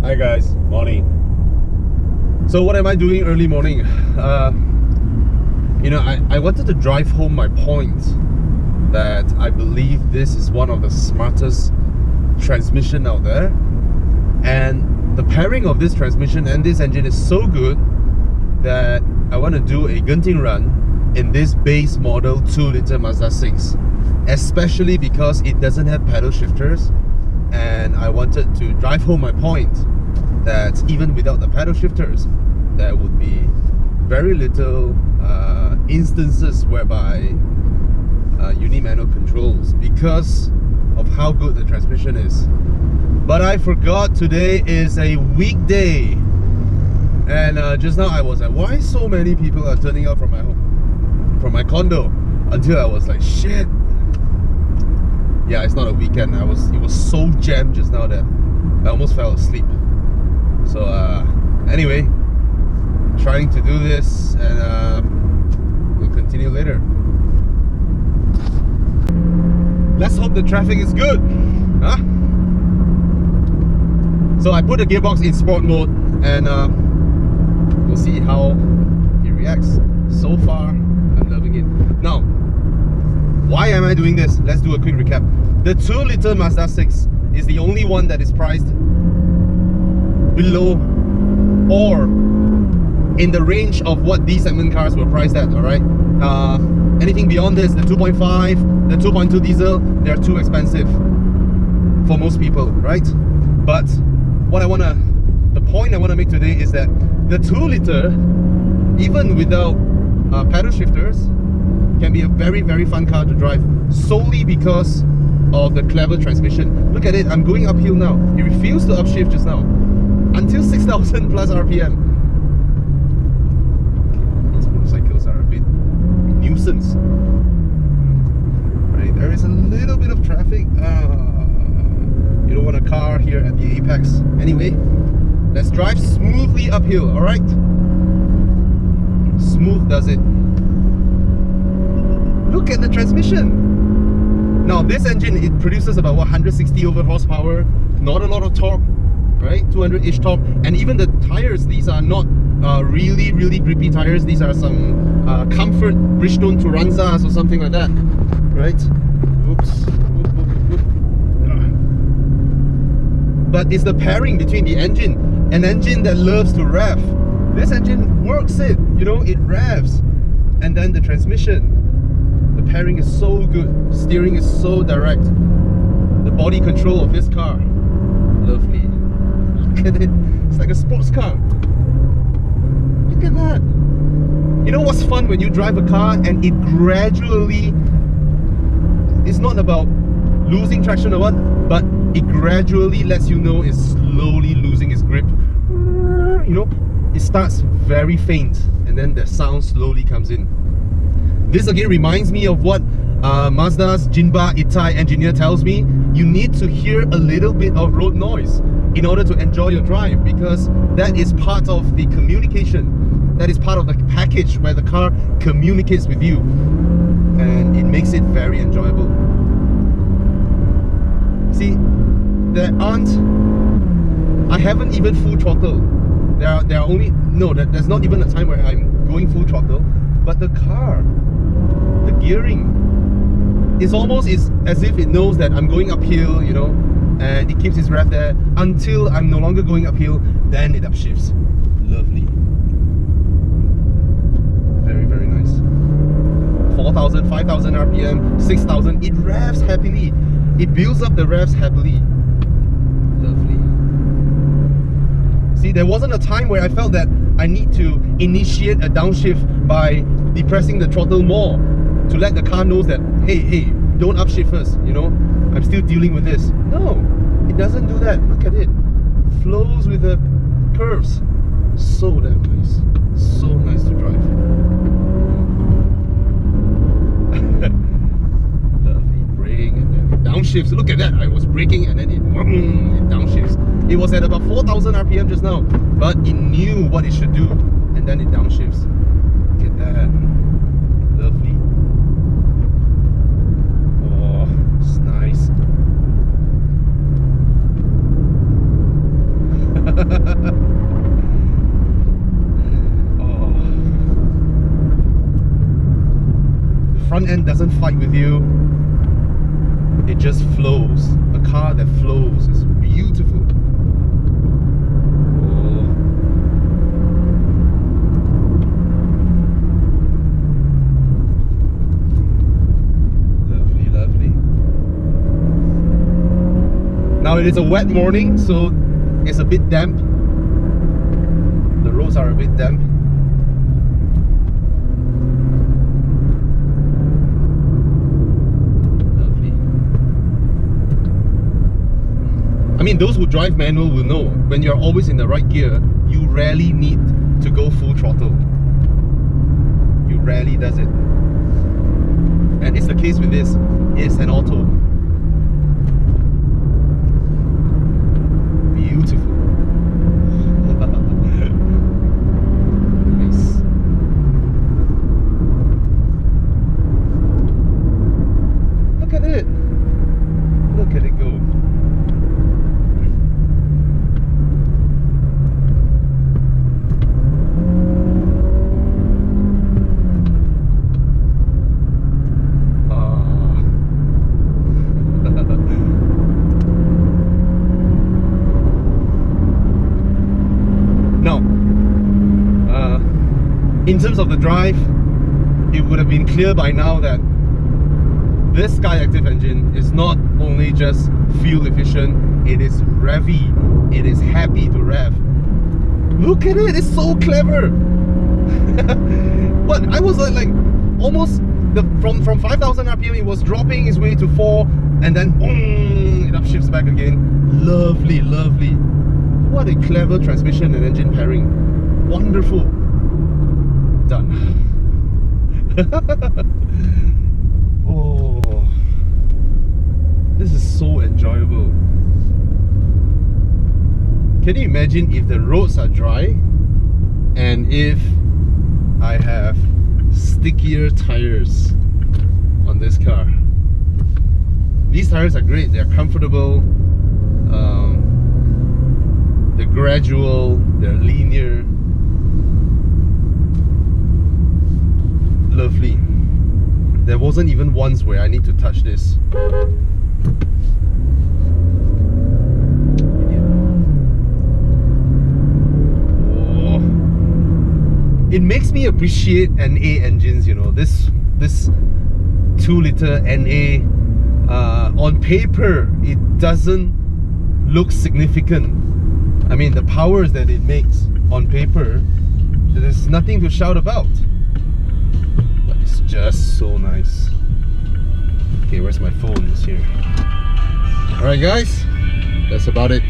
Hi guys, morning. So what am I doing early morning? I wanted to drive home my point that I believe this is one of the smartest transmission out there, and the pairing of this transmission and this engine is so good that I want to do a Genting run in this base model 2-liter Mazda 6, especially because it doesn't have paddle shifters, and I wanted to drive home my point that even without the paddle shifters, there would be very little instances whereby you need manual controls because of how good the transmission is. But I forgot today is a weekday, and just now I was like, why so many people are turning out from my home, from my condo, until I was like, shit. Yeah, it's not a weekend. It was so jammed just now that I almost fell asleep. So anyway, trying to do this, and we'll continue later. Let's hope the traffic is good, huh? So I put the gearbox in sport mode, and we'll see how it reacts. So far, I'm loving it. Now, why am I doing this? Let's do a quick recap. The 2-liter Mazda 6 is the only one that is priced below or in the range of what these segment cars were priced at, alright? Anything beyond this, the 2.5, the 2.2 diesel, they're too expensive for most people, right? But the point I want to make today is that the 2-liter, even without paddle shifters, can be a very, very fun car to drive, solely because of the clever transmission. Look at it, I'm going uphill now. It refused to upshift just now until 6,000 plus RPM. These motorcycles are a bit nuisance. Right, there is a little bit of traffic. You don't want a car here at the apex. Anyway, let's drive smoothly uphill, alright? Smooth does it. Look at the transmission. Now this engine, it produces about 160 over horsepower, not a lot of torque, right? 200-ish torque, and even the tires, these are not really grippy tires. These are some comfort Bridgestone Turanzas or something like that, right? Oops. But it's the pairing between the engine, an engine that loves to rev. This engine works it, it revs, and then the transmission. The pairing is so good, steering is so direct. The body control of this car, lovely. Look at it, it's like a sports car. Look at that. You know what's fun when you drive a car and it gradually, it's not about losing traction or what, but it gradually lets you know it's slowly losing its grip. It starts very faint and then the sound slowly comes in. This again reminds me of what Mazda's Jinba Itai engineer tells me. You need to hear a little bit of road noise in order to enjoy your drive, because that is part of the communication. That is part of the package where the car communicates with you, and it makes it very enjoyable. See, I haven't even full throttle. There are only, no, there's not even a time where I'm going full throttle, but the car, the gearing, is almost as if it knows that I'm going uphill, and it keeps its rev there until I'm no longer going uphill, then it upshifts. Lovely. Very, very nice. 4,000, 5,000 RPM, 6,000, it revs happily. It builds up the revs happily. Lovely. See, there wasn't a time where I felt that I need to initiate a downshift by depressing the throttle more to let the car know that, hey, don't upshift first, I'm still dealing with this. No, it doesn't do that. Look at it. Flows with the curves. So damn nice. So nice to drive. Lovely brake, and then it downshifts. Look at that. I was braking and then it downshifts. It was at about 4,000 RPM just now, but it knew what it should do, and then it downshifts. Look at that. Lovely. Oh, it's nice. Oh. The front end doesn't fight with you. It just flows. A car that flows is beautiful. Oh. Lovely, lovely. Now it is a wet morning, so it's a bit damp. The roads are a bit damp. I mean, those who drive manual will know, when you're always in the right gear, you rarely need to go full throttle. You rarely does it. And it's the case with this. It's an auto. Beautiful. Nice. Look at it. Look at it go. In terms of the drive, it would have been clear by now that this SkyActiv engine is not only just fuel efficient, it is revvy, it is happy to rev. Look at it, it's so clever. But I was like almost from 5,000 RPM, it was dropping its way to 4, and then boom, it upshifts back again. Lovely, lovely. What a clever transmission and engine pairing. Wonderful. Done. Oh, this is so enjoyable. Can you imagine if the roads are dry and if I have stickier tires on this car? These tires are great, they're comfortable, they're gradual, they're linear. Lovely. There wasn't even once where I need to touch this. Oh. It makes me appreciate NA engines, you know. This 2-liter NA, on paper, it doesn't look significant. I mean, the powers that it makes on paper, there's nothing to shout about. It's just so nice. Okay, where's my phone? It's here. Alright guys, that's about it.